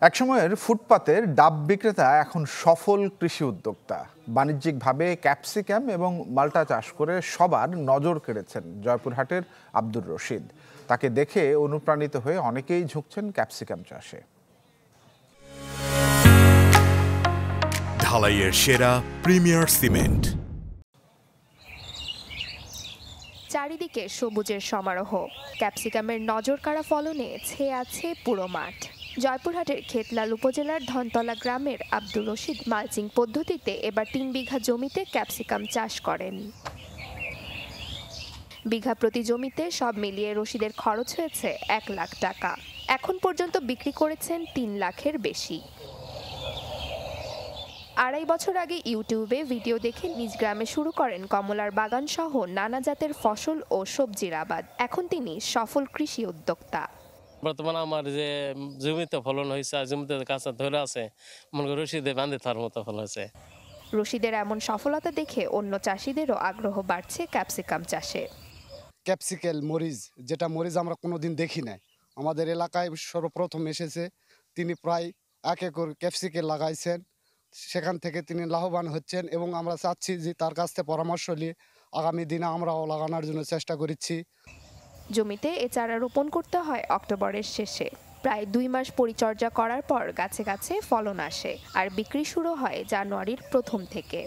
একসময়ের ফুটপাতের ডাব বিক্রেতা এখন সফল কৃষি উদ্যোক্তা। বাণিজ্যিকভাবে ক্যাপসিকাম এবং মাল্টা চাষ করে সবার নজর কেড়েছেন জয়পুরহাটের আব্দুর রশিদ। তাকে দেখে অনুপ্রাণিত হয়ে অনেকেই ঝুঁকছেন ক্যাপসিকাম চাষে। ঢালাইয়ের সেরা প্রিমিয়ার সিমেন্ট। চারিদিকে সবুজের সমারোহ, ক্যাপসিকামের নজরকাড়া ফলনে ছেয়ে আছে পুরো মাঠ। জয়পুরহাটের খেতলাল উপজেলার ধনতলা গ্রামের আব্দুর রশিদ মালচিং পদ্ধতিতে এবার ৩ বিঘা জমিতে ক্যাপসিকাম চাষ করেন। বিঘা প্রতি জমিতে সব মিলিয়ে রশিদের খরচ হয়েছে ১ লাখ টাকা। এখন পর্যন্ত বিক্রি করেছেন ৩ লাখের বেশি। ২.৫ বছর আগে ইউটিউবে ভিডিও দেখে নিজ গ্রামে শুরু করেন কমলার বাগান সহ নানা জাতের ফসল ও সবজির আবাদ। এখন তিনি সফল কৃষি উদ্যোক্তা। বর্তমানে আমার যে জমিতে ফলন হয়েছে আর জমিতে কাঁচা ধরে আছে, মনে করি রশিদে বাঁধে তার মতো ফলন হয়েছে। রশিদের এমন সফলতা দেখে অন্য চাষিদেরও আগ্রহ বাড়ছে ক্যাপসিকাম চাষে। ক্যাপসিকেল মরিচ, যেটা মরিচ আমরা কোনোদিন দেখি নাই, আমাদের এলাকায় সর্বপ্রথম এসেছে। তিনি প্রায় ১ একর ক্যাপসিকেল লাগাইছেন, সেখান থেকে তিনি লাভবান হচ্ছেন এবং আমরা চাচ্ছি যে তার কাছ থেকে পরামর্শ নিয়ে আগামী দিনে আমরাও লাগানোর জন্য চেষ্টা করছি। জমিতে এ চারা রোপণ করতে হয় অক্টোবরের শেষে। প্রায় ২ মাস পরিচর্যা করার পর গাছে গাছে ফলন আসে আর বিক্রি শুরু হয় জানুয়ারির প্রথম থেকে।